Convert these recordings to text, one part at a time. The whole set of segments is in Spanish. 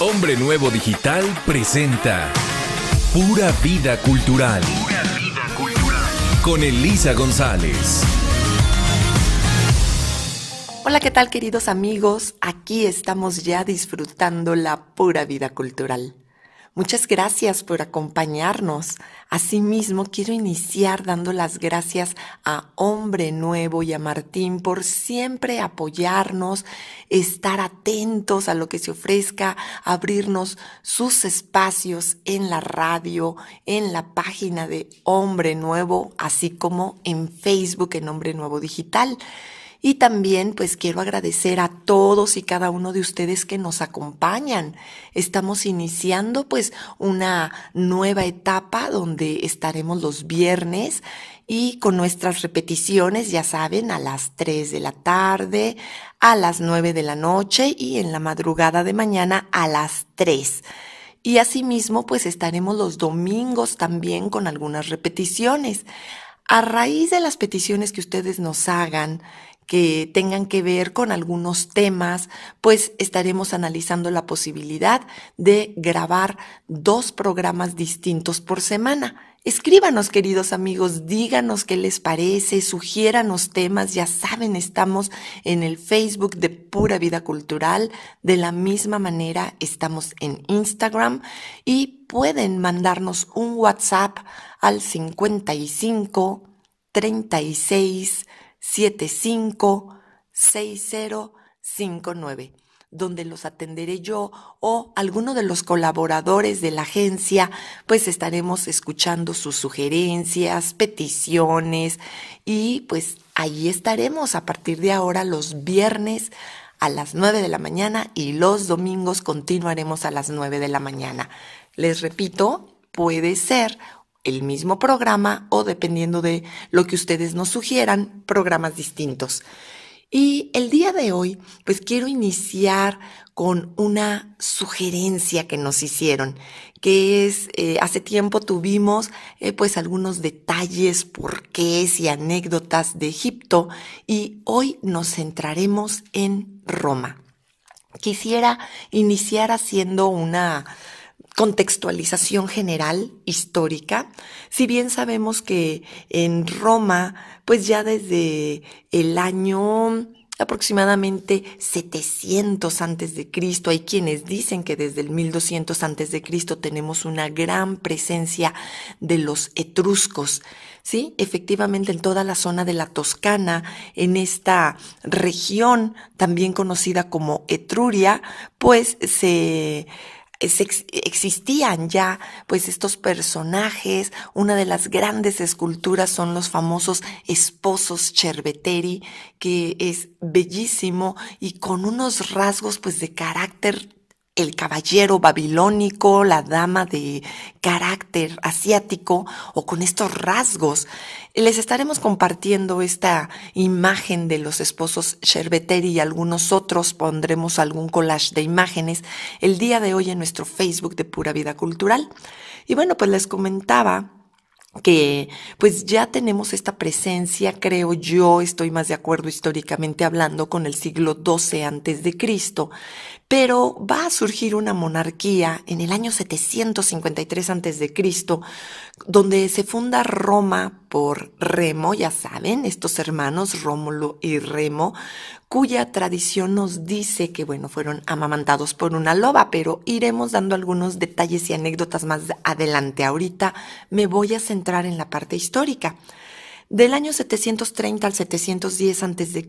Hombre Nuevo Digital presenta Pura Vida Cultural. Pura Vida Cultural. Con Elisa González. Hola, ¿qué tal, queridos amigos? Aquí estamos ya disfrutando la pura vida cultural. Muchas gracias por acompañarnos. Asimismo, quiero iniciar dando las gracias a Hombre Nuevo y a Martín por siempre apoyarnos, estar atentos a lo que se ofrezca, abrirnos sus espacios en la radio, en la página de Hombre Nuevo, así como en Facebook en Hombre Nuevo Digital. Y también pues quiero agradecer a todos y cada uno de ustedes que nos acompañan. Estamos iniciando pues una nueva etapa donde estaremos los viernes y con nuestras repeticiones, ya saben, a las 3 de la tarde, a las 9 de la noche y en la madrugada de mañana a las 3. Y asimismo pues estaremos los domingos también con algunas repeticiones. A raíz de las peticiones que ustedes nos hagan, que tengan que ver con algunos temas, pues estaremos analizando la posibilidad de grabar 2 programas distintos por semana. Escríbanos, queridos amigos, díganos qué les parece, sugiéranos temas, ya saben, estamos en el Facebook de Pura Vida Cultural, de la misma manera estamos en Instagram y pueden mandarnos un WhatsApp al 55 36 756059, donde los atenderé yo o alguno de los colaboradores de la agencia, pues estaremos escuchando sus sugerencias, peticiones y pues ahí estaremos a partir de ahora los viernes a las 9 de la mañana y los domingos continuaremos a las 9 de la mañana. Les repito, puede ser el mismo programa o, dependiendo de lo que ustedes nos sugieran, programas distintos. Y el día de hoy, pues quiero iniciar con una sugerencia que nos hicieron, que es, hace tiempo tuvimos pues algunos detalles, porqués y anécdotas de Egipto y hoy nos centraremos en Roma. Quisiera iniciar haciendo una contextualización general histórica, si bien sabemos que en Roma, pues ya desde el año aproximadamente 700 antes de Cristo, hay quienes dicen que desde el 1200 antes de Cristo tenemos una gran presencia de los etruscos. Sí, efectivamente en toda la zona de la Toscana, en esta región también conocida como Etruria, pues existían ya pues estos personajes. Una de las grandes esculturas son los famosos esposos Cerveteri, que es bellísimo y con unos rasgos pues de carácter, el caballero babilónico, la dama de carácter asiático o con estos rasgos. Les estaremos compartiendo esta imagen de los esposos Cerveteri y algunos otros, pondremos algún collage de imágenes el día de hoy en nuestro Facebook de Pura Vida Cultural. Y bueno, pues les comentaba que pues ya tenemos esta presencia, creo yo, estoy más de acuerdo históricamente hablando, con el siglo XII antes de Cristo, pero va a surgir una monarquía en el año 753 antes de Cristo, donde se funda Roma por Remo, ya saben, estos hermanos Rómulo y Remo, cuya tradición nos dice que, bueno, fueron amamantados por una loba, pero iremos dando algunos detalles y anécdotas más adelante. Ahorita me voy a centrar en la parte histórica. Del año 730 al 710 a.C.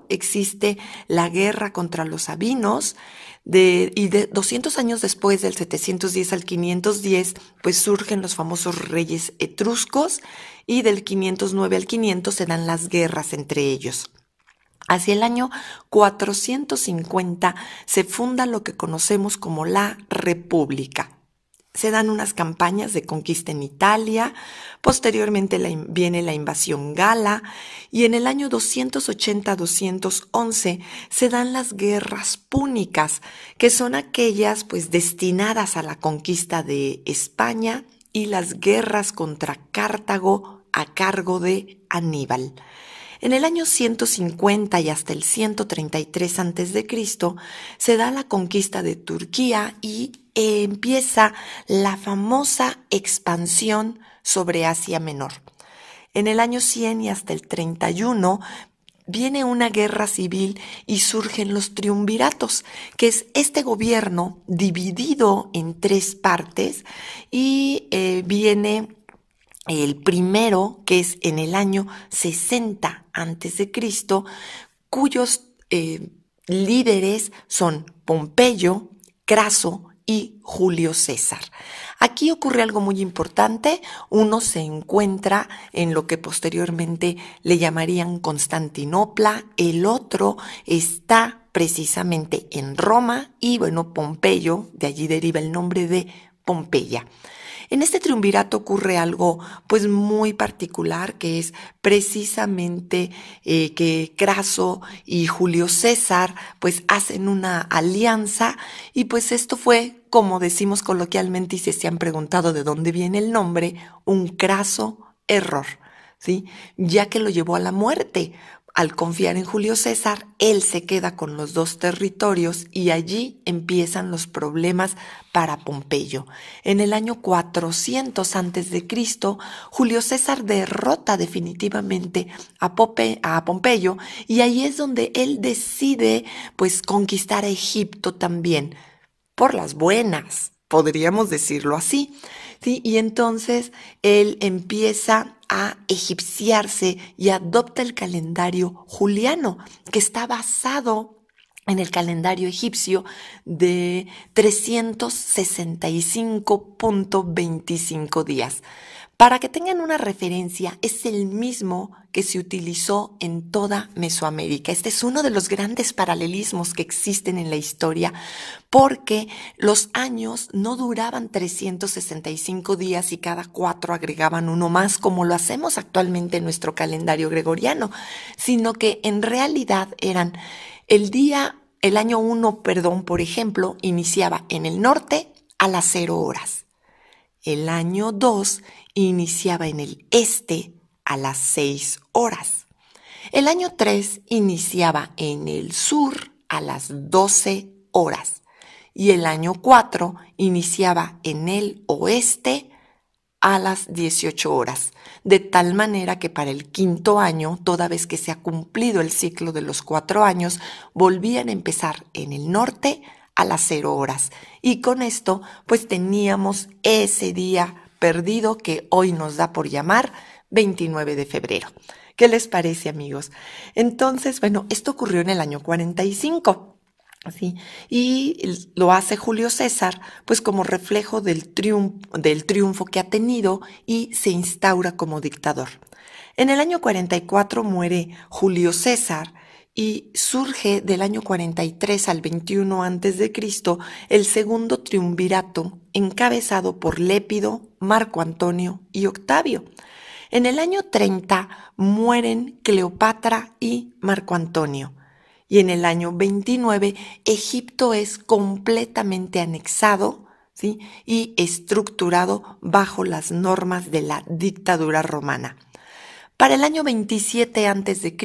existe la guerra contra los sabinos, y 200 años después, del 710 al 510, pues surgen los famosos reyes etruscos, y del 509 al 500 se dan las guerras entre ellos. Hacia el año 450 se funda lo que conocemos como la República. Se dan unas campañas de conquista en Italia, posteriormente viene la invasión gala y en el año 280-211 se dan las guerras púnicas, que son aquellas pues destinadas a la conquista de España, y las guerras contra Cartago a cargo de Aníbal. En el año 150 y hasta el 133 a.C. se da la conquista de Turquía y empieza la famosa expansión sobre Asia Menor. En el año 100 y hasta el 31 viene una guerra civil y surgen los triunviratos, que es este gobierno dividido en 3 partes y viene el primero, que es en el año 60 a.C., cuyos líderes son Pompeyo, Craso y Julio César. Aquí ocurre algo muy importante. Uno se encuentra en lo que posteriormente le llamarían Constantinopla, el otro está precisamente en Roma y bueno, Pompeyo, de allí deriva el nombre de Pompeya. En este triunvirato ocurre algo pues muy particular, que es precisamente que Craso y Julio César pues hacen una alianza y pues esto fue, como decimos coloquialmente y se han preguntado de dónde viene el nombre, un craso error, ¿sí? Ya que lo llevó a la muerte. Al confiar en Julio César, él se queda con los 2 territorios y allí empiezan los problemas para Pompeyo. En el año 400 a.C., Julio César derrota definitivamente a Pompeyo y ahí es donde él decide pues conquistar a Egipto también, por las buenas, podríamos decirlo así, ¿sí? Y entonces él empieza a egipciarse y adopta el calendario juliano, que está basado en el calendario egipcio de 365.25 días. Para que tengan una referencia, es el mismo que se utilizó en toda Mesoamérica. Este es uno de los grandes paralelismos que existen en la historia, porque los años no duraban 365 días y cada 4 agregaban uno más, como lo hacemos actualmente en nuestro calendario gregoriano, sino que en realidad eran el año 1, por ejemplo, iniciaba en el norte a las 0 horas. El año 2 iniciaba en el este a las 6 horas. El año 3 iniciaba en el sur a las 12 horas. Y el año 4 iniciaba en el oeste a las 18 horas. De tal manera que para el 5.º año, toda vez que se ha cumplido el ciclo de los 4 años, volvían a empezar en el norte a las 0 horas. Y con esto, pues teníamos ese día perdido que hoy nos da por llamar 29 de febrero. ¿Qué les parece, amigos? Entonces, bueno, esto ocurrió en el año 45. ¿Sí? Y lo hace Julio César, pues como reflejo del triunfo que ha tenido y se instaura como dictador. En el año 44 muere Julio César y surge del año 43 al 21 a.C. el segundo triunvirato encabezado por Lépido, Marco Antonio y Octavio. En el año 30 mueren Cleopatra y Marco Antonio. Y en el año 29 Egipto es completamente anexado, ¿sí? Y estructurado bajo las normas de la dictadura romana. Para el año 27 a.C.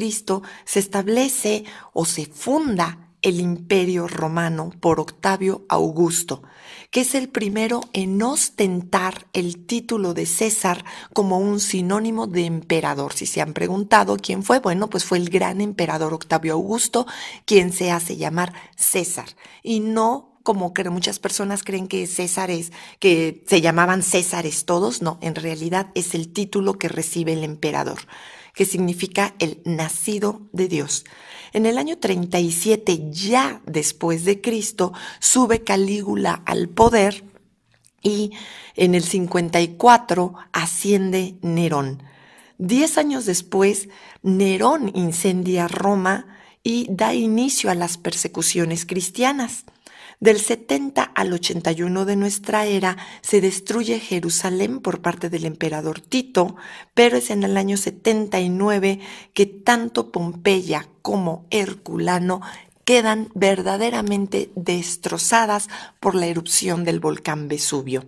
se establece o se funda el Imperio Romano por Octavio Augusto, que es el primero en ostentar el título de César como un sinónimo de emperador. Si se han preguntado quién fue, bueno, pues fue el gran emperador Octavio Augusto quien se hace llamar César y no como que muchas personas creen que César que se llamaban Césares todos. No, en realidad es el título que recibe el emperador, que significa el nacido de Dios. En el año 37, ya después de Cristo, sube Calígula al poder y en el 54 asciende Nerón. 10 años después, Nerón incendia Roma y da inicio a las persecuciones cristianas. Del 70 al 81 de nuestra era se destruye Jerusalén por parte del emperador Tito, pero es en el año 79 que tanto Pompeya como Herculano quedan verdaderamente destrozadas por la erupción del volcán Vesubio.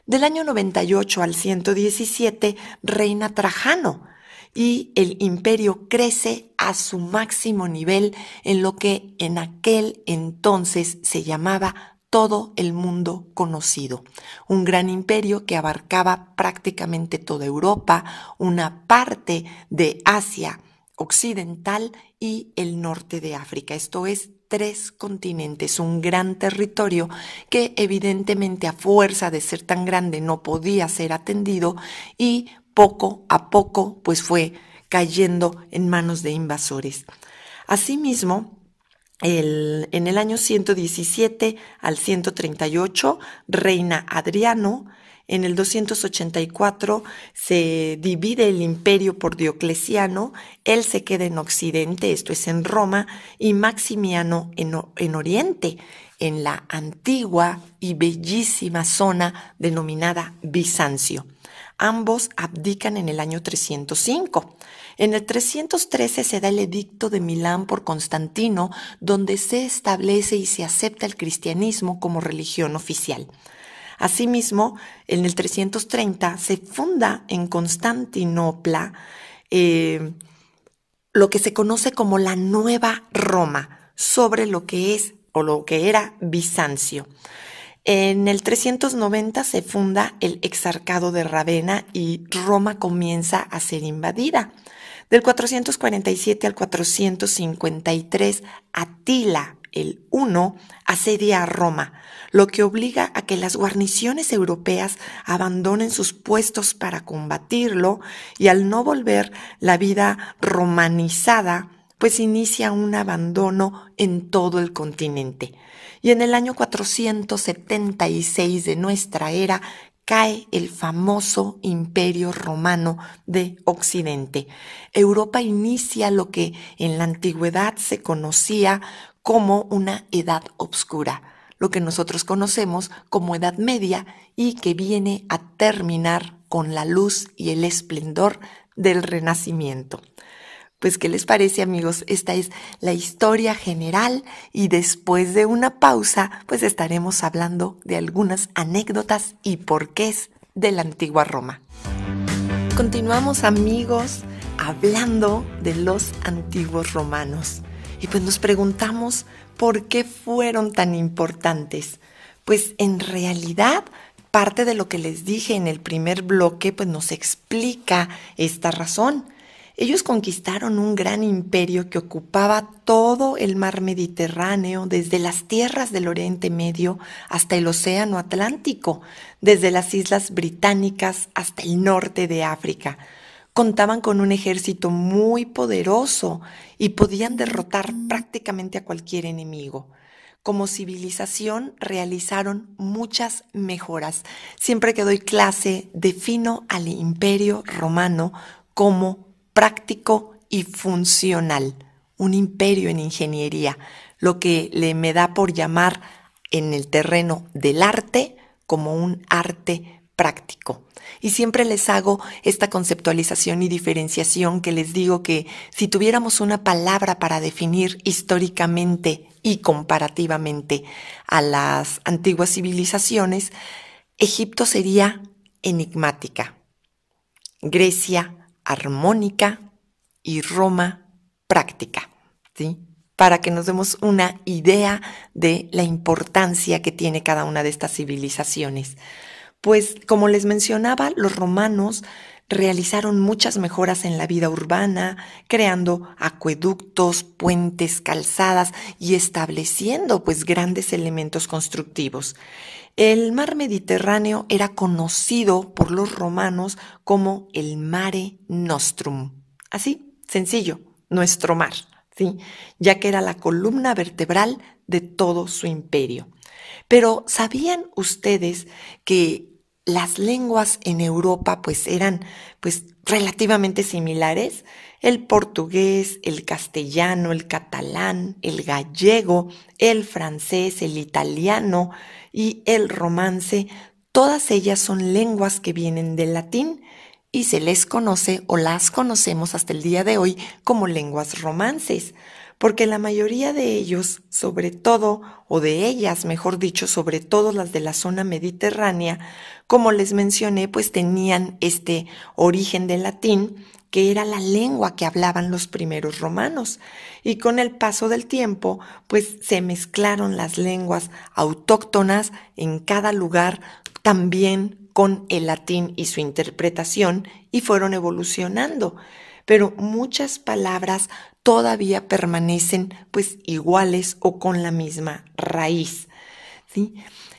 Del año 98 al 117 reina Trajano, y el imperio crece a su máximo nivel en lo que en aquel entonces se llamaba todo el mundo conocido. Un gran imperio que abarcaba prácticamente toda Europa, una parte de Asia occidental y el norte de África. Esto es 3 continentes, un gran territorio que evidentemente a fuerza de ser tan grande no podía ser atendido y poco a poco pues fue cayendo en manos de invasores. Asimismo, en el año 117 al 138 reina Adriano. En el 284 se divide el imperio por Diocleciano, él se queda en Occidente, esto es en Roma, y Maximiano en Oriente, en la antigua y bellísima zona denominada Bizancio. Ambos abdican en el año 305. En el 313 se da el edicto de Milán por Constantino, donde se establece y se acepta el cristianismo como religión oficial. Asimismo, en el 330 se funda en Constantinopla lo que se conoce como la Nueva Roma, sobre lo que es o lo que era Bizancio. En el 390 se funda el Exarcado de Ravenna y Roma comienza a ser invadida. Del 447 al 453, Atila el Huno asedia a Roma, lo que obliga a que las guarniciones europeas abandonen sus puestos para combatirlo, y al no volver la vida romanizada, pues inicia un abandono en todo el continente. Y en el año 476 de nuestra era cae el famoso Imperio Romano de Occidente. Europa inicia lo que en la antigüedad se conocía como una edad oscura, lo que nosotros conocemos como Edad Media y que viene a terminar con la luz y el esplendor del Renacimiento. Pues, ¿qué les parece, amigos? Esta es la historia general y después de una pausa, pues estaremos hablando de algunas anécdotas y porqués de la antigua Roma. Continuamos, amigos, hablando de los antiguos romanos. Y pues nos preguntamos por qué fueron tan importantes. Pues en realidad, parte de lo que les dije en el primer bloque, pues nos explica esta razón. Ellos conquistaron un gran imperio que ocupaba todo el mar Mediterráneo, desde las tierras del Oriente Medio hasta el Océano Atlántico, desde las Islas Británicas hasta el norte de África. Contaban con un ejército muy poderoso y podían derrotar prácticamente a cualquier enemigo. Como civilización realizaron muchas mejoras. Siempre que doy clase, defino al Imperio Romano como práctico y funcional, un imperio en ingeniería, lo que me da por llamar en el terreno del arte como un arte práctico. Y siempre les hago esta conceptualización y diferenciación que les digo que si tuviéramos una palabra para definir históricamente y comparativamente a las antiguas civilizaciones, Egipto sería enigmática, Grecia armónica y Roma práctica, ¿sí? Para que nos demos una idea de la importancia que tiene cada una de estas civilizaciones. Pues, como les mencionaba, los romanos realizaron muchas mejoras en la vida urbana, creando acueductos, puentes, calzadas y estableciendo pues grandes elementos constructivos. El mar Mediterráneo era conocido por los romanos como el Mare Nostrum. Así, sencillo, nuestro mar, ¿sí? Ya que era la columna vertebral de todo su imperio. Pero ¿sabían ustedes que las lenguas en Europa pues eran pues relativamente similares? El portugués, el castellano, el catalán, el gallego, el francés, el italiano y el romance, todas ellas son lenguas que vienen del latín y se les conoce o las conocemos hasta el día de hoy como lenguas romances, porque la mayoría de ellos, sobre todo, o de ellas, mejor dicho, sobre todo las de la zona mediterránea, como les mencioné, pues tenían este origen del latín que era la lengua que hablaban los primeros romanos. Y con el paso del tiempo, pues se mezclaron las lenguas autóctonas en cada lugar, también con el latín y su interpretación, y fueron evolucionando. Pero muchas palabras todavía permanecen pues iguales o con la misma raíz, ¿sí?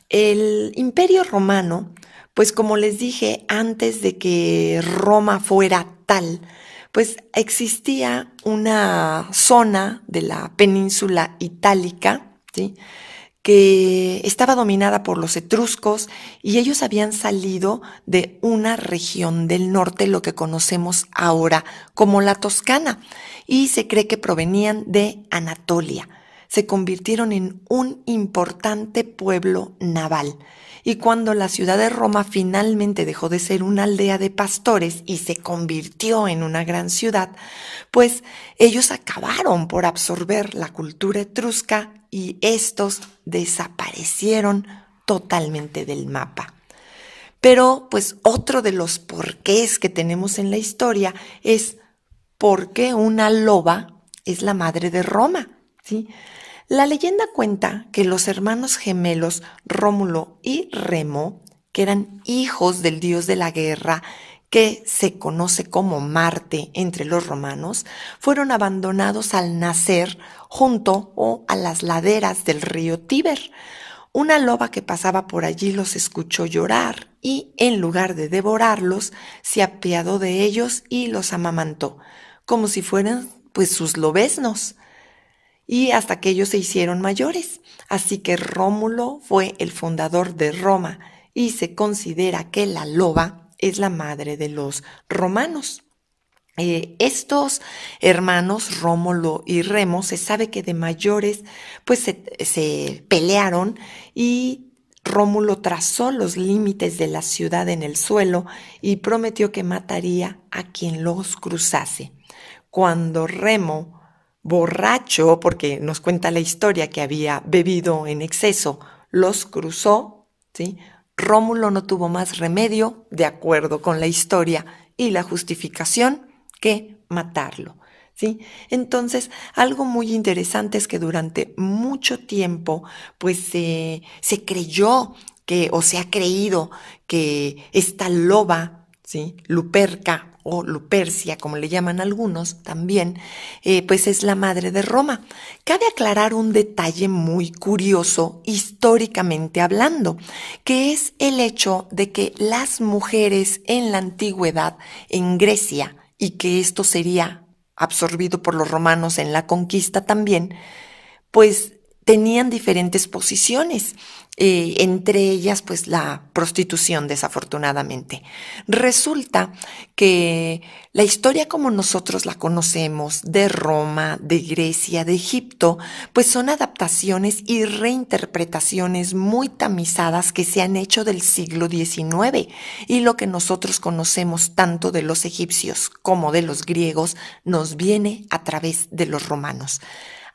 El Imperio Romano, pues como les dije, antes de que Roma fuera tal, pues existía una zona de la península itálica, ¿sí?, que estaba dominada por los etruscos, y ellos habían salido de una región del norte, lo que conocemos ahora como la Toscana, y se cree que provenían de Anatolia. Se convirtieron en un importante pueblo naval. Y cuando la ciudad de Roma finalmente dejó de ser una aldea de pastores y se convirtió en una gran ciudad, pues ellos acabaron por absorber la cultura etrusca y estos desaparecieron totalmente del mapa. Pero pues otro de los porqués que tenemos en la historia es por qué una loba es la madre de Roma, ¿sí? La leyenda cuenta que los hermanos gemelos Rómulo y Remo, que eran hijos del dios de la guerra, que se conoce como Marte entre los romanos, fueron abandonados al nacer junto o a las laderas del río Tíber. Una loba que pasaba por allí los escuchó llorar y, en lugar de devorarlos, se apiadó de ellos y los amamantó, como si fueran pues sus lobeznos, y hasta que ellos se hicieron mayores. Así que Rómulo fue el fundador de Roma y se considera que la loba es la madre de los romanos. Estos hermanos, Rómulo y Remo, se sabe que de mayores pues se pelearon, y Rómulo trazó los límites de la ciudad en el suelo y prometió que mataría a quien los cruzase. Cuando Remo, borracho, porque nos cuenta la historia que había bebido en exceso, los cruzó, ¿sí?, Rómulo no tuvo más remedio, de acuerdo con la historia y la justificación, que matarlo, ¿sí? Entonces, algo muy interesante es que durante mucho tiempo, pues se creyó que, o se ha creído que esta loba, ¿sí?, Luperca o Lupercia, como le llaman algunos también, pues es la madre de Roma. Cabe aclarar un detalle muy curioso históricamente hablando, que es el hecho de que las mujeres en la antigüedad en Grecia, y que esto sería absorbido por los romanos en la conquista también, pues tenían diferentes posiciones, entre ellas pues la prostitución, desafortunadamente. Resulta que la historia como nosotros la conocemos de Roma, de Grecia, de Egipto, pues son adaptaciones y reinterpretaciones muy tamizadas que se han hecho del siglo XIX, y lo que nosotros conocemos tanto de los egipcios como de los griegos nos viene a través de los romanos.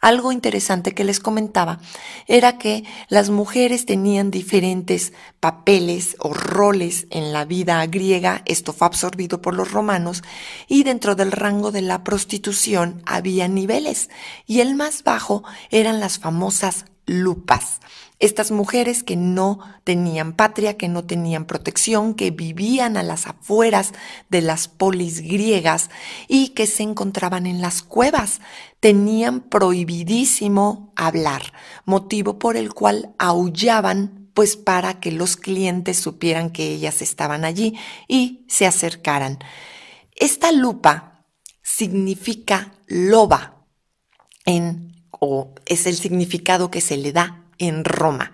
Algo interesante que les comentaba era que las mujeres tenían diferentes papeles o roles en la vida griega. Esto fue absorbido por los romanos, y dentro del rango de la prostitución había niveles, y el más bajo eran las famosas lupas. Estas mujeres que no tenían patria, que no tenían protección, que vivían a las afueras de las polis griegas y que se encontraban en las cuevas, tenían prohibidísimo hablar, motivo por el cual aullaban, pues para que los clientes supieran que ellas estaban allí y se acercaran. Esta lupa significa loba o es el significado que se le da en Roma,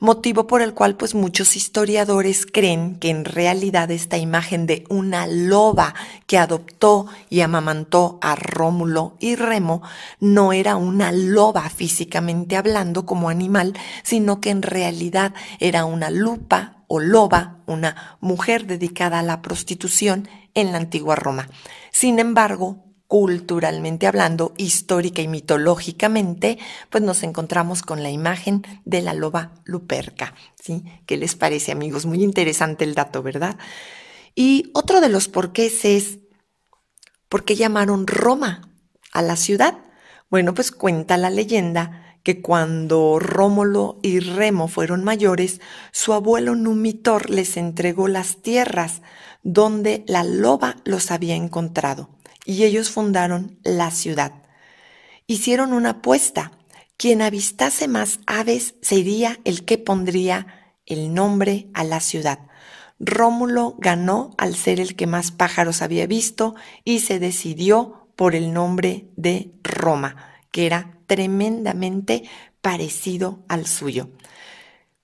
motivo por el cual pues muchos historiadores creen que en realidad esta imagen de una loba que adoptó y amamantó a Rómulo y Remo no era una loba físicamente hablando como animal, sino que en realidad era una lupa o loba, una mujer dedicada a la prostitución en la antigua Roma. Sin embargo, culturalmente hablando, histórica y mitológicamente, pues nos encontramos con la imagen de la loba Luperca, ¿sí? ¿Qué les parece, amigos? Muy interesante el dato, ¿verdad? Y otro de los porqués es ¿Por qué llamaron Roma a la ciudad? Bueno, pues cuenta la leyenda que cuando Rómulo y Remo fueron mayores, su abuelo Numitor les entregó las tierras donde la loba los había encontrado y ellos fundaron la ciudad. Hicieron una apuesta: quien avistase más aves sería el que pondría el nombre a la ciudad. Rómulo ganó al ser el que más pájaros había visto y se decidió por el nombre de Roma, que era tremendamente parecido al suyo.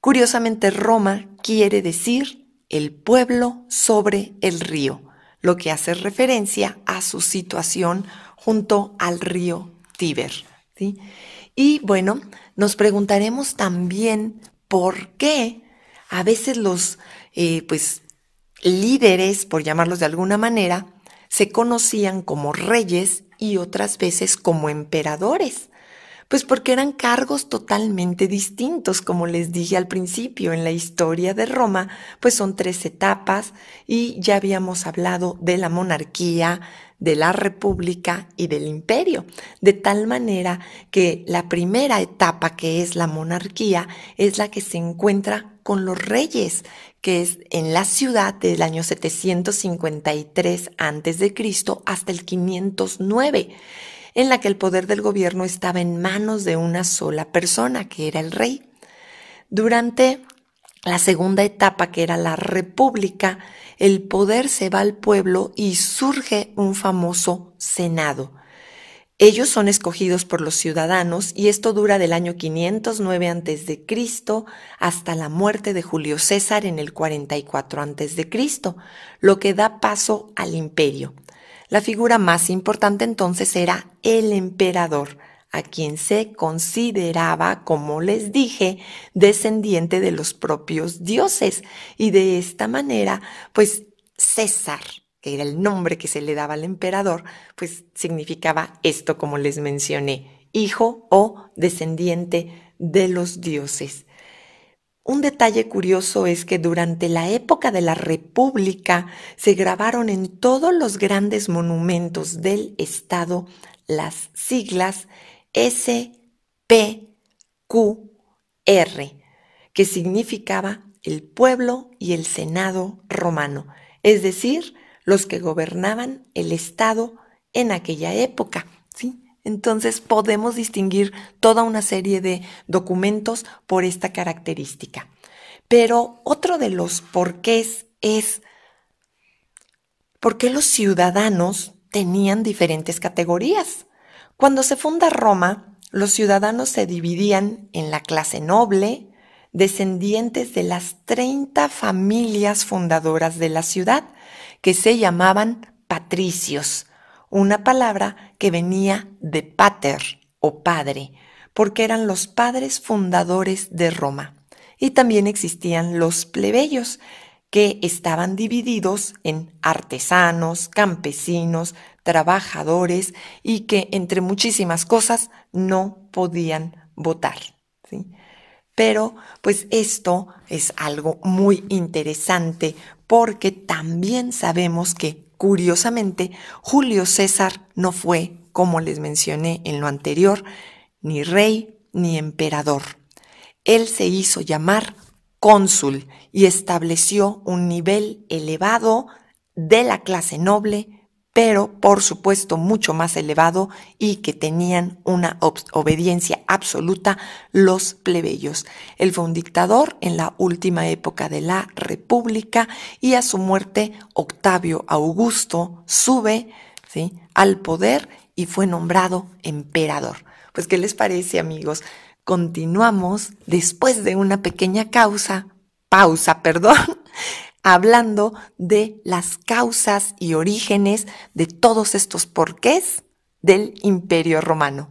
Curiosamente, Roma quiere decir el pueblo sobre el río, lo que hace referencia a su situación junto al río Tíber, ¿sí? Y bueno, nos preguntaremos también por qué a veces los líderes, por llamarlos de alguna manera, se conocían como reyes y otras veces como emperadores. Pues porque eran cargos totalmente distintos, como les dije al principio. En la historia de Roma, pues son 3 etapas y ya habíamos hablado de la monarquía, de la república y del imperio. De tal manera que la primera etapa, que es la monarquía, es la que se encuentra con los reyes, que es en la ciudad del año 753 a.C. hasta el 509, en la que el poder del gobierno estaba en manos de una sola persona, que era el rey. Durante la segunda etapa, que era la república, el poder se va al pueblo y surge un famoso senado. Ellos son escogidos por los ciudadanos y esto dura del año 509 a.C. hasta la muerte de Julio César en el 44 a.C., lo que da paso al imperio. La figura más importante entonces era el emperador, a quien se consideraba, como les dije, descendiente de los propios dioses. Y de esta manera, pues César, que era el nombre que se le daba al emperador, pues significaba esto, como les mencioné, hijo o descendiente de los dioses. Un detalle curioso es que durante la época de la República se grabaron en todos los grandes monumentos del Estado las siglas SPQR, que significaba el pueblo y el Senado romano, es decir, los que gobernaban el Estado en aquella época, ¿sí? Entonces podemos distinguir toda una serie de documentos por esta característica. Pero otro de los porqués es por qué los ciudadanos tenían diferentes categorías. Cuando se funda Roma, los ciudadanos se dividían en la clase noble, descendientes de las 30 familias fundadoras de la ciudad, que se llamaban patricios, una palabra que venía de pater o padre, porque eran los padres fundadores de Roma. Y también existían los plebeyos, que estaban divididos en artesanos, campesinos, trabajadores y que, entre muchísimas cosas, no podían votar, ¿sí? Pero pues esto es algo muy interesante porque también sabemos que, curiosamente, Julio César no fue, como les mencioné en lo anterior, ni rey ni emperador. Él se hizo llamar cónsul y estableció un nivel elevado de la clase noble, pero por supuesto mucho más elevado y que tenían una obediencia absoluta los plebeyos. Él fue un dictador en la última época de la República y a su muerte Octavio Augusto sube, ¿sí?, al poder y fue nombrado emperador. Pues, ¿qué les parece, amigos? Continuamos después de una pequeña pausa, hablando de las causas y orígenes de todos estos porqués del Imperio Romano.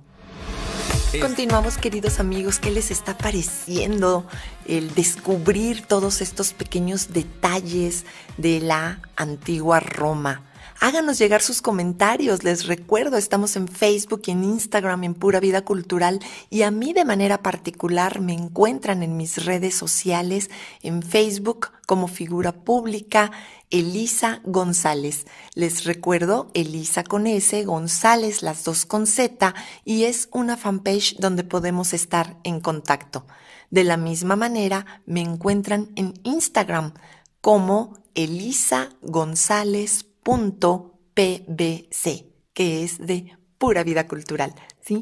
Continuamos, queridos amigos. ¿Qué les está pareciendo el descubrir todos estos pequeños detalles de la antigua Roma? Háganos llegar sus comentarios. Les recuerdo, estamos en Facebook y en Instagram en Pura Vida Cultural, y a mí de manera particular me encuentran en mis redes sociales, en Facebook como figura pública Elisa González. Les recuerdo, Elisa con S, González, las dos con Z, y es una fanpage donde podemos estar en contacto. De la misma manera, me encuentran en Instagram como elisagonzalez.pbc, que es de Pura Vida Cultural, ¿sí?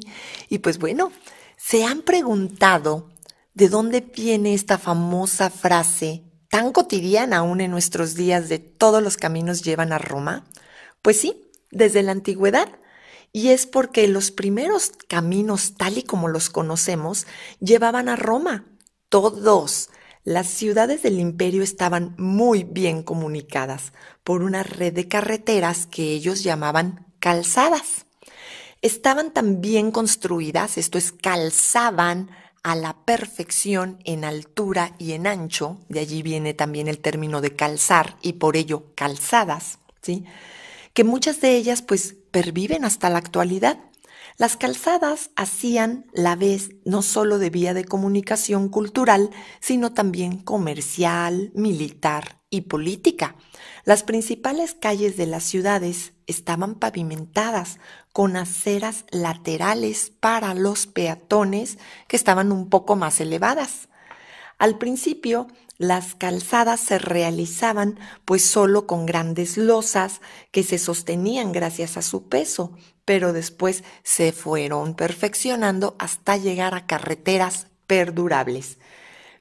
Y pues bueno, ¿se han preguntado de dónde viene esta famosa frase tan cotidiana aún en nuestros días de todos los caminos llevan a Roma? Pues sí, desde la antigüedad. Y es porque los primeros caminos, tal y como los conocemos, llevaban a Roma. Todos. Las ciudades del imperio estaban muy bien comunicadas por una red de carreteras que ellos llamaban calzadas. Estaban tan bien construidas, esto es, calzaban a la perfección en altura y en ancho, de allí viene también el término de calzar y por ello calzadas, ¿sí? Que muchas de ellas pues perviven hasta la actualidad. Las calzadas hacían la vez no solo de vía de comunicación cultural, sino también comercial, militar y política. Las principales calles de las ciudades estaban pavimentadas con aceras laterales para los peatones que estaban un poco más elevadas. Al principio, las calzadas se realizaban pues solo con grandes losas que se sostenían gracias a su peso, pero después se fueron perfeccionando hasta llegar a carreteras perdurables.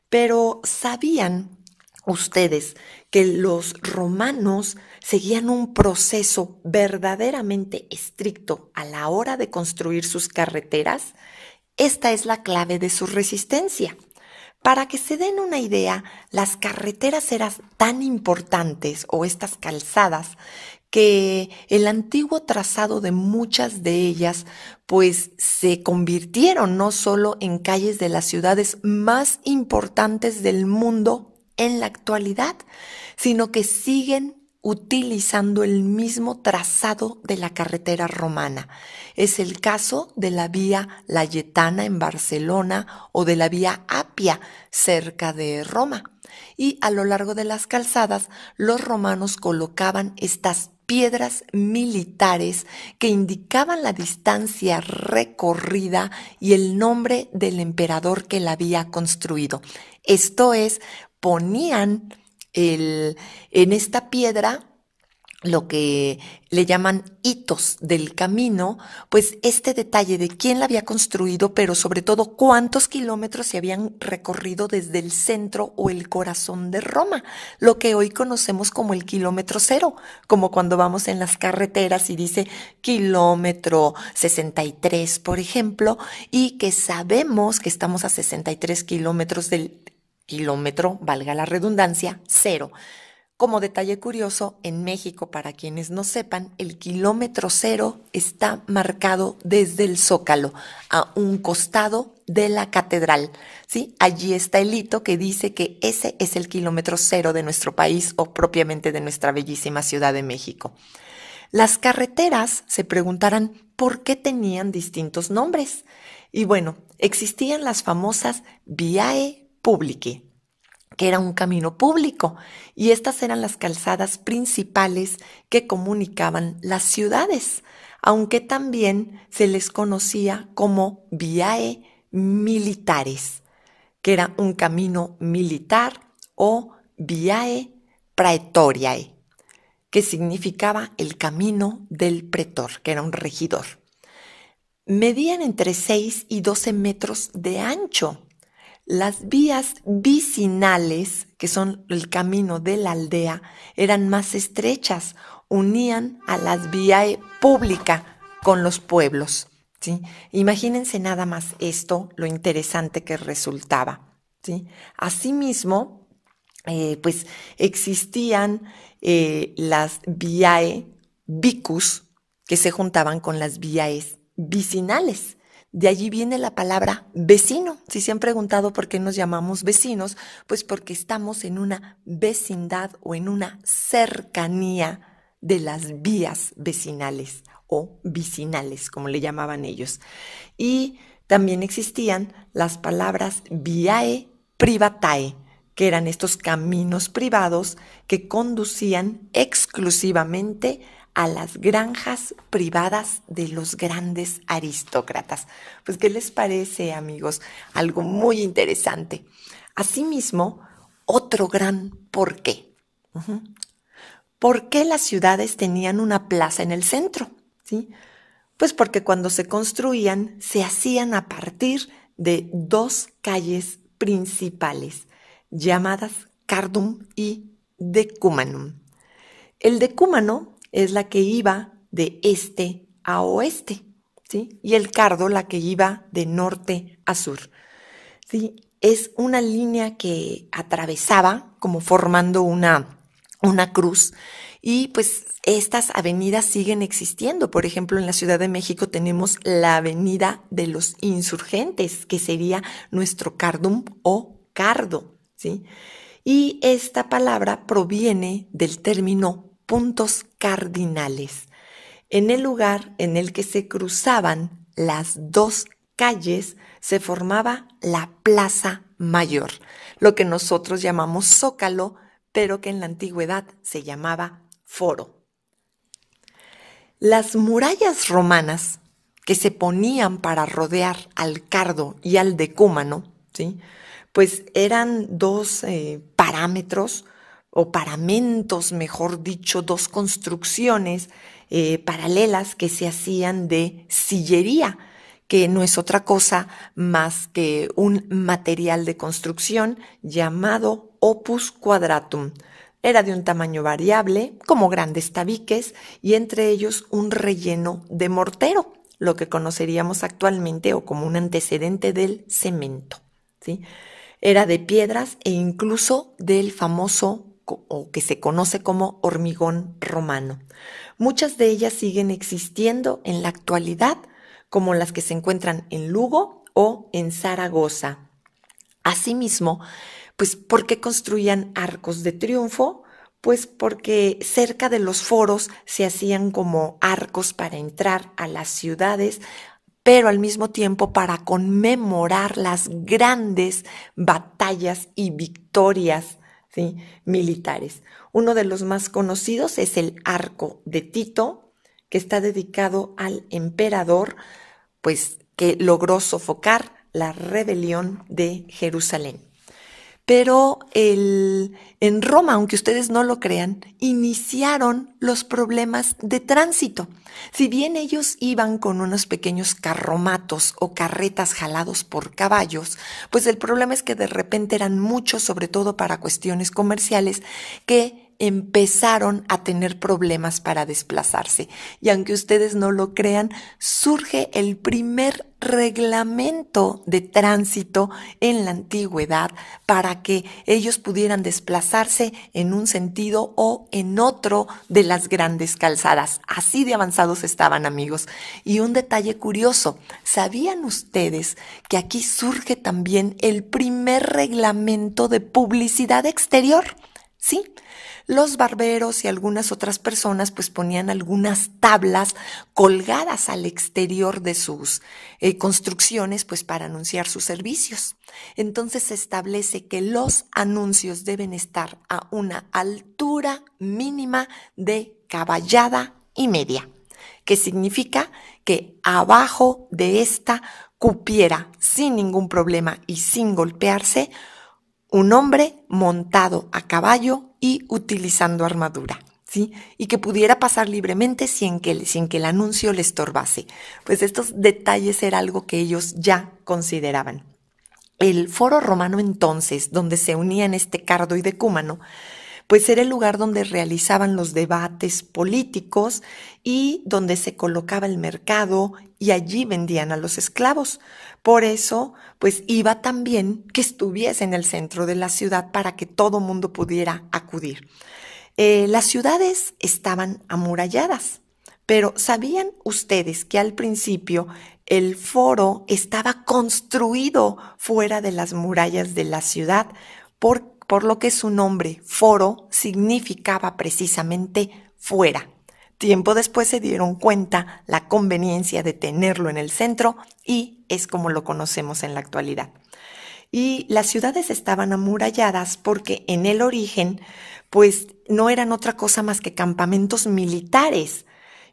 Pero ¿sabían ustedes que los romanos seguían un proceso verdaderamente estricto a la hora de construir sus carreteras? Esta es la clave de su resistencia. Para que se den una idea, las carreteras eran tan importantes, o estas calzadas, que el antiguo trazado de muchas de ellas pues se convirtieron no solo en calles de las ciudades más importantes del mundo en la actualidad, sino que siguen utilizando el mismo trazado de la carretera romana. Es el caso de la vía Layetana en Barcelona o de la vía Apia cerca de Roma. Y a lo largo de las calzadas, los romanos colocaban estas piedras militares que indicaban la distancia recorrida y el nombre del emperador que la había construido. Esto es, ponían en esta piedra lo que le llaman hitos del camino, pues este detalle de quién la había construido, pero sobre todo cuántos kilómetros se habían recorrido desde el centro o el corazón de Roma, lo que hoy conocemos como el kilómetro cero, como cuando vamos en las carreteras y dice kilómetro 63, por ejemplo, y que sabemos que estamos a 63 kilómetros del kilómetro, valga la redundancia, cero. Como detalle curioso, en México, para quienes no sepan, el kilómetro cero está marcado desde el Zócalo, a un costado de la catedral, ¿sí? Allí está el hito que dice que ese es el kilómetro cero de nuestro país o propiamente de nuestra bellísima Ciudad de México. Las carreteras se preguntarán por qué tenían distintos nombres. Y bueno, existían las famosas viae publicae, que era un camino público, y estas eran las calzadas principales que comunicaban las ciudades, aunque también se les conocía como viae militares, que era un camino militar, o viae praetoriae, que significaba el camino del pretor, que era un regidor. Medían entre 6 y 12 metros de ancho. Las vías vicinales, que son el camino de la aldea, eran más estrechas, unían a las viae publica con los pueblos, ¿sí? Imagínense nada más esto, lo interesante que resultaba, ¿sí? Asimismo, pues existían las viae vicus, que se juntaban con las viaes vicinales. De allí viene la palabra vecino. Si se han preguntado por qué nos llamamos vecinos, pues porque estamos en una vecindad o en una cercanía de las vías vecinales o vicinales, como le llamaban ellos. Y también existían las palabras viae privatae, que eran estos caminos privados que conducían exclusivamente a las granjas privadas de los grandes aristócratas. Pues, ¿qué les parece, amigos? Algo muy interesante. Asimismo, otro gran porqué. ¿Por qué las ciudades tenían una plaza en el centro? ¿Sí? Pues porque cuando se construían, se hacían a partir de dos calles principales, llamadas Cardum y Decumanum. El decúmano es la que iba de este a oeste, ¿sí? Y el cardo la que iba de norte a sur, ¿sí? Es una línea que atravesaba como formando una cruz, y pues estas avenidas siguen existiendo. Por ejemplo, en la Ciudad de México tenemos la Avenida de los Insurgentes, que sería nuestro Cardum o cardo, ¿sí? Y esta palabra proviene del término puntos cardinales. En el lugar en el que se cruzaban las dos calles se formaba la Plaza Mayor, lo que nosotros llamamos Zócalo, pero que en la antigüedad se llamaba Foro. Las murallas romanas que se ponían para rodear al cardo y al decúmano, ¿sí? Pues eran dos parámetros o paramentos, mejor dicho, dos construcciones paralelas que se hacían de sillería, que no es otra cosa más que un material de construcción llamado opus quadratum. Era de un tamaño variable, como grandes tabiques, y entre ellos un relleno de mortero, lo que conoceríamos actualmente o como un antecedente del cemento, ¿sí? Era de piedras e incluso del famoso o que se conoce como hormigón romano. Muchas de ellas siguen existiendo en la actualidad, como las que se encuentran en Lugo o en Zaragoza. Asimismo, pues, ¿por qué construían arcos de triunfo? Pues porque cerca de los foros se hacían como arcos para entrar a las ciudades, pero al mismo tiempo para conmemorar las grandes batallas y victorias, ¿sí?, militares. Uno de los más conocidos es el Arco de Tito, que está dedicado al emperador, pues que logró sofocar la rebelión de Jerusalén. Pero en Roma, aunque ustedes no lo crean, iniciaron los problemas de tránsito. Si bien ellos iban con unos pequeños carromatos o carretas jalados por caballos, pues el problema es que de repente eran muchos, sobre todo para cuestiones comerciales, que empezaron a tener problemas para desplazarse. Y aunque ustedes no lo crean, surge el primer reglamento de tránsito en la antigüedad para que ellos pudieran desplazarse en un sentido o en otro de las grandes calzadas. Así de avanzados estaban, amigos. Y un detalle curioso, ¿sabían ustedes que aquí surge también el primer reglamento de publicidad exterior? Sí. Los barberos y algunas otras personas pues ponían algunas tablas colgadas al exterior de sus construcciones pues para anunciar sus servicios. Entonces se establece que los anuncios deben estar a una altura mínima de caballada y media, que significa que abajo de esta cupiera sin ningún problema y sin golpearse un hombre montado a caballo y utilizando armadura, ¿sí? Y que pudiera pasar libremente sin que el anuncio le estorbase. Pues estos detalles era algo que ellos ya consideraban. El foro romano entonces, donde se unían este cardo y decúmano, pues era el lugar donde realizaban los debates políticos y donde se colocaba el mercado y allí vendían a los esclavos. Por eso, pues iba también que estuviese en el centro de la ciudad para que todo mundo pudiera acudir. Las ciudades estaban amuralladas, pero ¿sabían ustedes que al principio el foro estaba construido fuera de las murallas de la ciudad? Por lo que su nombre, foro, significaba precisamente fuera, Tiempo después se dieron cuenta la conveniencia de tenerlo en el centro y es como lo conocemos en la actualidad. Y las ciudades estaban amuralladas porque en el origen, pues no eran otra cosa más que campamentos militares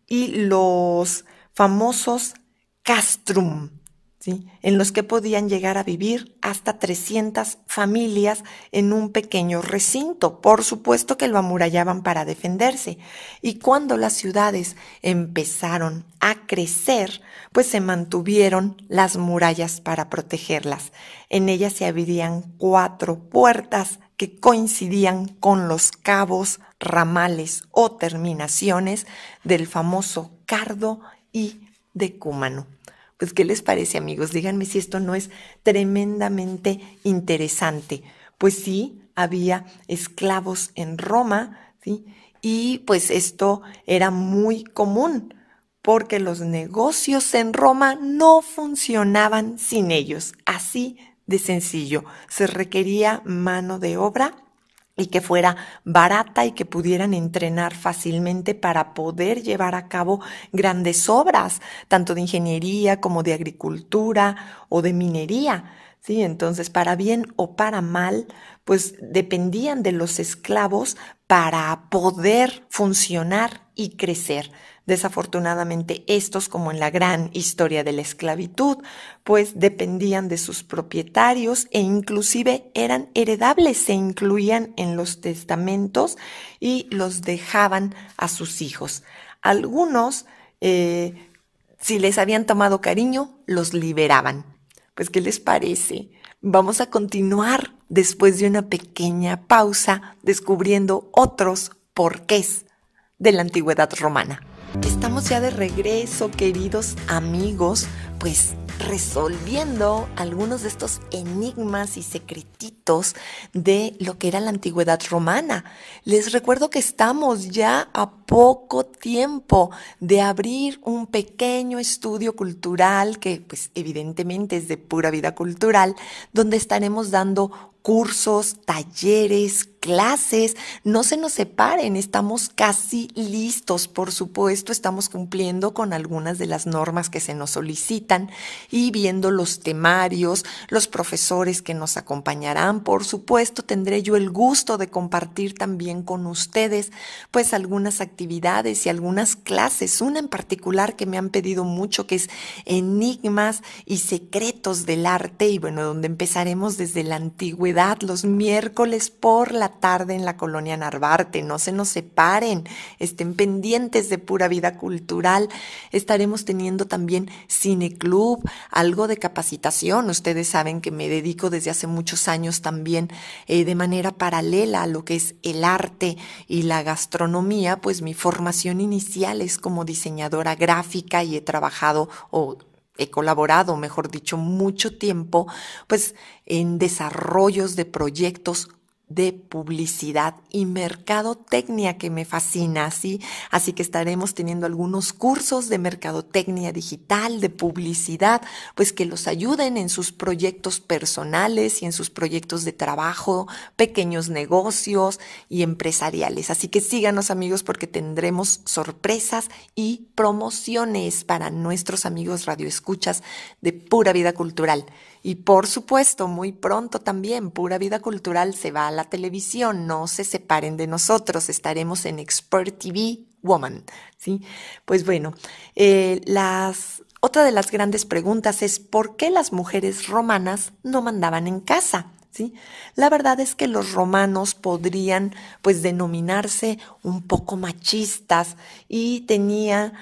y los famosos castrum, ¿sí? En los que podían llegar a vivir hasta 300 familias en un pequeño recinto. Por supuesto que lo amurallaban para defenderse. Y cuando las ciudades empezaron a crecer, pues se mantuvieron las murallas para protegerlas. En ellas se abrían 4 puertas que coincidían con los cabos, ramales o terminaciones del famoso cardo y decúmano. Pues, ¿qué les parece, amigos? Díganme si esto no es tremendamente interesante. Pues sí, había esclavos en Roma, ¿sí? Y pues esto era muy común porque los negocios en Roma no funcionaban sin ellos. Así de sencillo. Se requería mano de obra y que fuera barata y que pudieran entrenar fácilmente para poder llevar a cabo grandes obras, tanto de ingeniería como de agricultura o de minería. Sí, entonces, para bien o para mal, pues dependían de los esclavos para poder funcionar y crecer. Desafortunadamente, estos, como en la gran historia de la esclavitud, pues dependían de sus propietarios e inclusive eran heredables, se incluían en los testamentos y los dejaban a sus hijos. Algunos, si les habían tomado cariño, los liberaban. Pues, ¿qué les parece? Vamos a continuar después de una pequeña pausa descubriendo otros porqués de la antigüedad romana. Estamos ya de regreso, queridos amigos, pues resolviendo algunos de estos enigmas y secretitos de lo que era la antigüedad romana. Les recuerdo que estamos ya a poco tiempo de abrir un pequeño estudio cultural que pues evidentemente es de Pura Vida Cultural, donde estaremos dando cursos, talleres, clases. No se nos separen, estamos casi listos, por supuesto, estamos cumpliendo con algunas de las normas que se nos solicitan y viendo los temarios, los profesores que nos acompañarán. Por supuesto, tendré yo el gusto de compartir también con ustedes pues algunas actividades y algunas clases, una en particular que me han pedido mucho, que es Enigmas y Secretos del Arte, y bueno, donde empezaremos desde la antigüedad, los miércoles por la tarde en la colonia Narvarte. No se nos separen, estén pendientes de Pura Vida Cultural. Estaremos teniendo también cineclub, algo de capacitación. Ustedes saben que me dedico desde hace muchos años también de manera paralela a lo que es el arte y la gastronomía, pues mi formación inicial es como diseñadora gráfica y he trabajado he colaborado, mejor dicho, mucho tiempo, pues en desarrollos de proyectos de publicidad y mercadotecnia que me fascina, ¿sí? Así que estaremos teniendo algunos cursos de mercadotecnia digital, de publicidad, pues que los ayuden en sus proyectos personales y en sus proyectos de trabajo, pequeños negocios y empresariales. Así que síganos, amigos, porque tendremos sorpresas y promociones para nuestros amigos radioescuchas de Pura Vida Cultural. Y por supuesto, muy pronto también, Pura Vida Cultural se va a la televisión. No se separen de nosotros, estaremos en Expert TV Woman, ¿sí? Pues bueno, otra de las grandes preguntas es ¿por qué las mujeres romanas no mandaban en casa? ¿Sí? La verdad es que los romanos podrían pues denominarse un poco machistas y tenía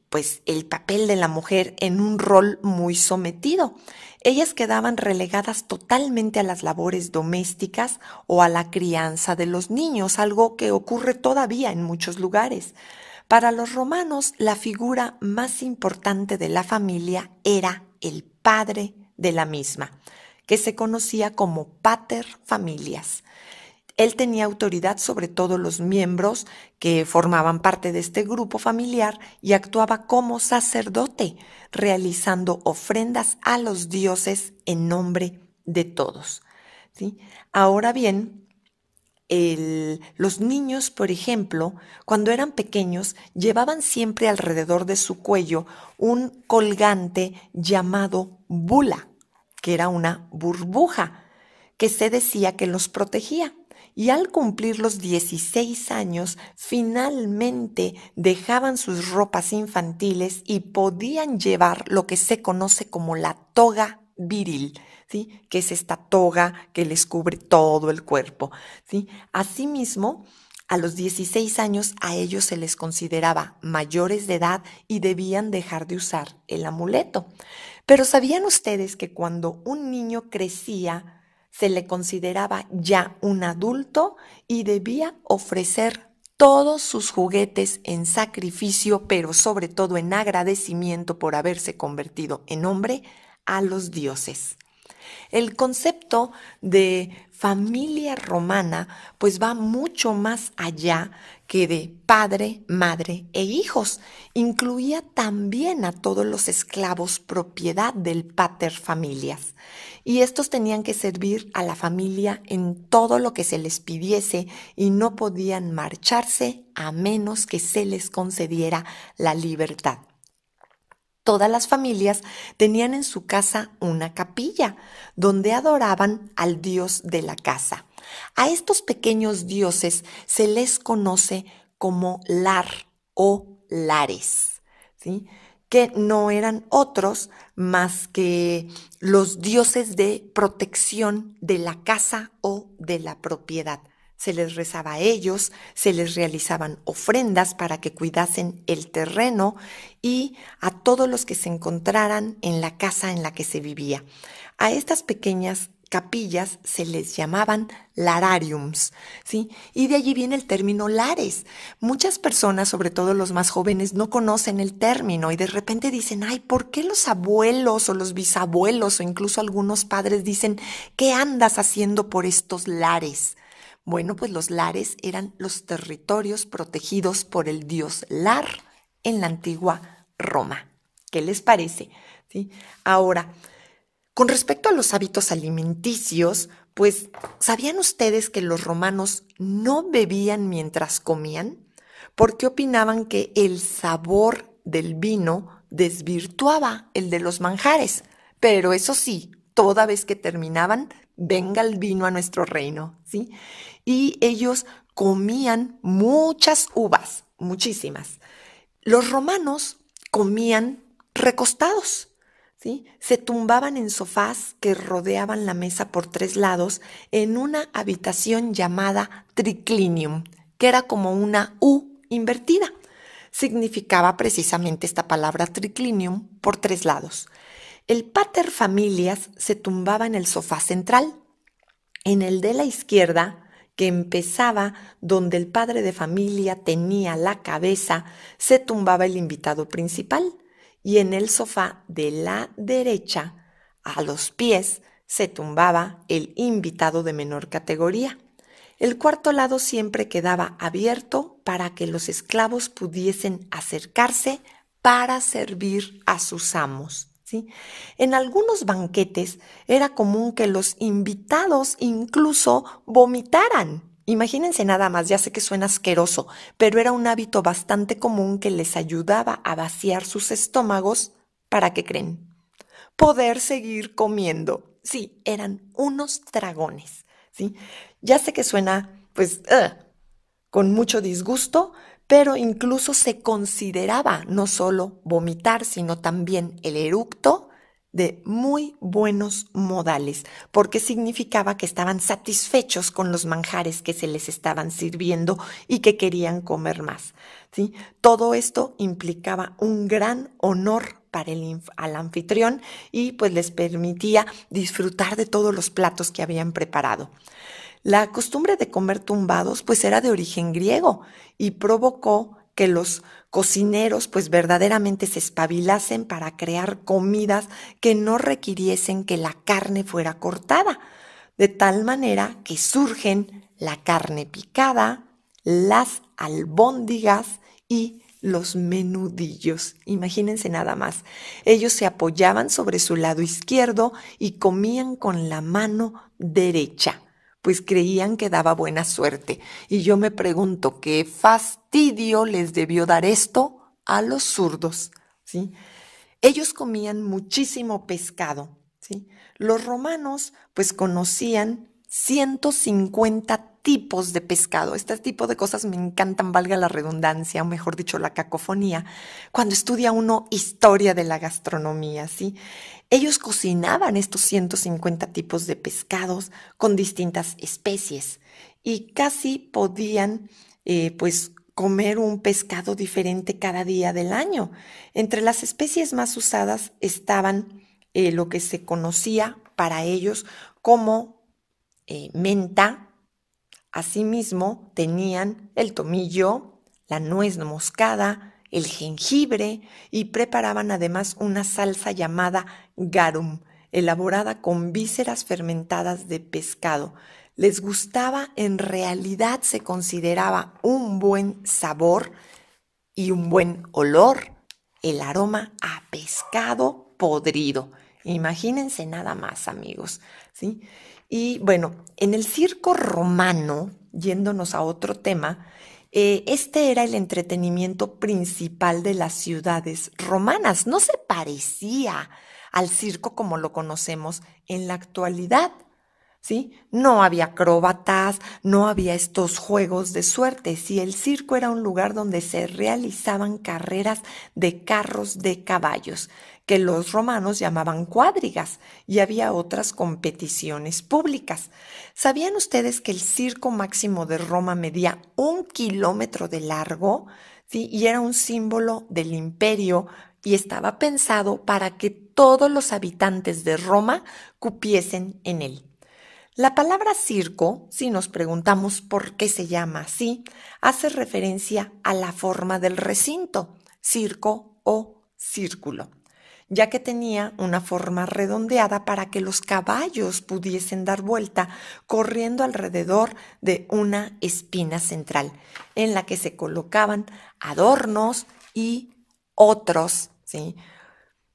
pues el papel de la mujer en un rol muy sometido. Ellas quedaban relegadas totalmente a las labores domésticas o a la crianza de los niños, algo que ocurre todavía en muchos lugares. Para los romanos, la figura más importante de la familia era el padre de la misma, que se conocía como pater familias. Él tenía autoridad sobre todos los miembros que formaban parte de este grupo familiar y actuaba como sacerdote, realizando ofrendas a los dioses en nombre de todos, ¿sí? Ahora bien, los niños, por ejemplo, cuando eran pequeños, llevaban siempre alrededor de su cuello un colgante llamado bula, que era una burbuja, que se decía que los protegía. Y al cumplir los 16 años, finalmente dejaban sus ropas infantiles y podían llevar lo que se conoce como la toga viril, ¿sí? Que es esta toga que les cubre todo el cuerpo, ¿sí? Asimismo, a los 16 años a ellos se les consideraba mayores de edad y debían dejar de usar el amuleto. Pero ¿sabían ustedes que cuando un niño crecía, se le consideraba ya un adulto y debía ofrecer todos sus juguetes en sacrificio, pero sobre todo en agradecimiento por haberse convertido en hombre, a los dioses? El concepto de familia romana pues va mucho más allá que de padre, madre e hijos. Incluía también a todos los esclavos propiedad del pater familias. Y estos tenían que servir a la familia en todo lo que se les pidiese y no podían marcharse a menos que se les concediera la libertad. Todas las familias tenían en su casa una capilla donde adoraban al dios de la casa. A estos pequeños dioses se les conoce como lar o lares, ¿sí? Que no eran otros más que los dioses de protección de la casa o de la propiedad. Se les rezaba a ellos, se les realizaban ofrendas para que cuidasen el terreno y a todos los que se encontraran en la casa en la que se vivía. A estas pequeñas capillas se les llamaban larariums, ¿sí? Y de allí viene el término lares. Muchas personas, sobre todo los más jóvenes, no conocen el término y de repente dicen, ay, ¿por qué los abuelos o los bisabuelos o incluso algunos padres dicen, ¿qué andas haciendo por estos lares? Bueno, pues los lares eran los territorios protegidos por el dios Lar en la antigua Roma. ¿Qué les parece? ¿Sí? Ahora, con respecto a los hábitos alimenticios, pues, ¿sabían ustedes que los romanos no bebían mientras comían? Porque opinaban que el sabor del vino desvirtuaba el de los manjares. Pero eso sí, toda vez que terminaban, venga el vino a nuestro reino, ¿sí? Y ellos comían muchas uvas, muchísimas. Los romanos comían recostados, ¿sí? Se tumbaban en sofás que rodeaban la mesa por 3 lados en una habitación llamada triclinium, que era como una U invertida. Significaba precisamente esta palabra triclinium por 3 lados. El pater familias se tumbaba en el sofá central. En el de la izquierda, que empezaba donde el padre de familia tenía la cabeza, se tumbaba el invitado principal. Y en el sofá de la derecha, a los pies, se tumbaba el invitado de menor categoría. El cuarto lado siempre quedaba abierto para que los esclavos pudiesen acercarse para servir a sus amos, ¿sí? En algunos banquetes era común que los invitados incluso vomitaran. Imagínense nada más, ya sé que suena asqueroso, pero era un hábito bastante común que les ayudaba a vaciar sus estómagos. ¿Para qué creen? Poder seguir comiendo. Sí, eran unos dragones, ¿sí? Ya sé que suena, pues, con mucho disgusto, pero incluso se consideraba no solo vomitar, sino también el eructo de muy buenos modales, porque significaba que estaban satisfechos con los manjares que se les estaban sirviendo y que querían comer más, ¿sí? Todo esto implicaba un gran honor para al anfitrión y pues les permitía disfrutar de todos los platos que habían preparado. La costumbre de comer tumbados pues era de origen griego y provocó que los cocineros pues verdaderamente se espabilasen para crear comidas que no requiriesen que la carne fuera cortada, de tal manera que surgen la carne picada, las albóndigas y los menudillos. Imagínense nada más. Ellos se apoyaban sobre su lado izquierdo y comían con la mano derecha. pues creían que daba buena suerte. Y yo me pregunto, ¿qué fastidio les debió dar esto a los zurdos? ¿Sí? Ellos comían muchísimo pescado, ¿sí? Los romanos pues conocían 150 tipos de pescado. Este tipo de cosas me encantan, valga la redundancia, o mejor dicho, la cacofonía, cuando estudia uno historia de la gastronomía, ¿sí? Ellos cocinaban estos 150 tipos de pescados con distintas especies y casi podían, pues, comer un pescado diferente cada día del año. Entre las especies más usadas estaban lo que se conocía para ellos como menta. Asimismo, tenían el tomillo, la nuez moscada, el jengibre y preparaban además una salsa llamada garum, elaborada con vísceras fermentadas de pescado. Les gustaba, en realidad se consideraba un buen sabor y un buen olor, el aroma a pescado podrido. Imagínense nada más, amigos, ¿sí? Y bueno, en el circo romano, yéndonos a otro tema, este era el entretenimiento principal de las ciudades romanas. No se parecía al circo como lo conocemos en la actualidad, ¿sí? No había acróbatas, no había estos juegos de suerte. Sí, el circo era un lugar donde se realizaban carreras de carros de caballos, que los romanos llamaban cuadrigas, y había otras competiciones públicas. ¿Sabían ustedes que el circo máximo de Roma medía 1 kilómetro de largo? ¿Sí? Y era un símbolo del imperio y estaba pensado para que todos los habitantes de Roma cupiesen en él. La palabra circo, si nos preguntamos por qué se llama así, hace referencia a la forma del recinto, circo o círculo, ya que tenía una forma redondeada para que los caballos pudiesen dar vuelta corriendo alrededor de una espina central, en la que se colocaban adornos y otros, ¿sí?,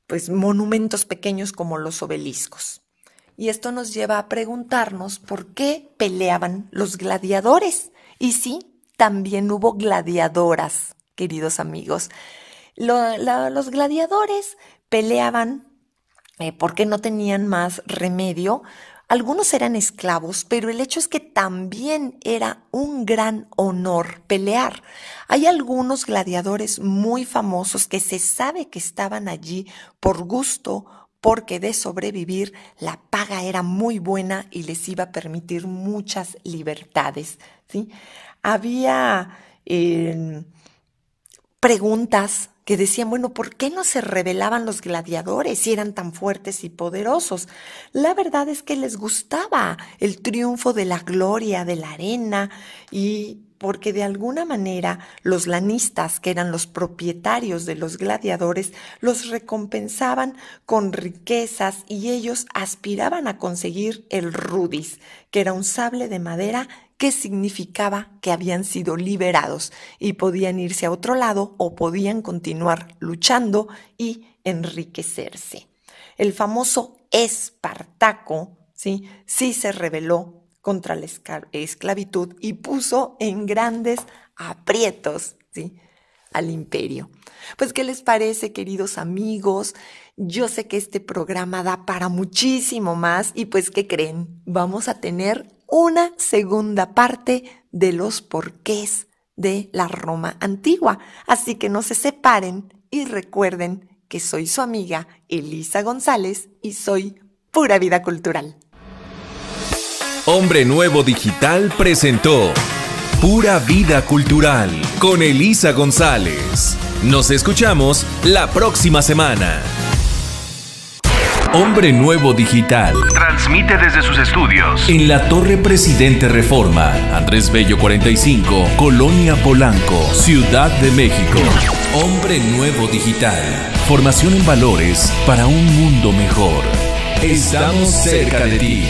pues monumentos pequeños como los obeliscos. Y esto nos lleva a preguntarnos por qué peleaban los gladiadores. Y sí, también hubo gladiadoras, queridos amigos. Los gladiadores peleaban porque no tenían más remedio. Algunos eran esclavos, pero el hecho es que también era un gran honor pelear. Hay algunos gladiadores muy famosos que se sabe que estaban allí por gusto, porque de sobrevivir la paga era muy buena y les iba a permitir muchas libertades, ¿sí? Había preguntas que decían, bueno, ¿por qué no se rebelaban los gladiadores si eran tan fuertes y poderosos? La verdad es que les gustaba el triunfo de la gloria, de la arena, y porque de alguna manera los lanistas, que eran los propietarios de los gladiadores, los recompensaban con riquezas y ellos aspiraban a conseguir el rudis, que era un sable de madera que significaba que habían sido liberados y podían irse a otro lado o podían continuar luchando y enriquecerse. El famoso Espartaco, sí se rebeló contra la esclavitud y puso en grandes aprietos, ¿sí?, al imperio. Pues, ¿qué les parece, queridos amigos? Yo sé que este programa da para muchísimo más y pues, ¿qué creen? Vamos a tener una segunda parte de los porqués de la Roma antigua. Así que no se separen y recuerden que soy su amiga Elisa González y soy Pura Vida Cultural. Hombre Nuevo Digital presentó Pura Vida Cultural con Elisa González. Nos escuchamos la próxima semana. Hombre Nuevo Digital transmite desde sus estudios en la Torre Presidente Reforma, Andrés Bello 45, Colonia Polanco, Ciudad de México. Hombre Nuevo Digital. Formación en valores para un mundo mejor. Estamos cerca de ti.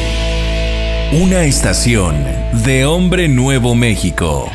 Una estación de Hombre Nuevo México.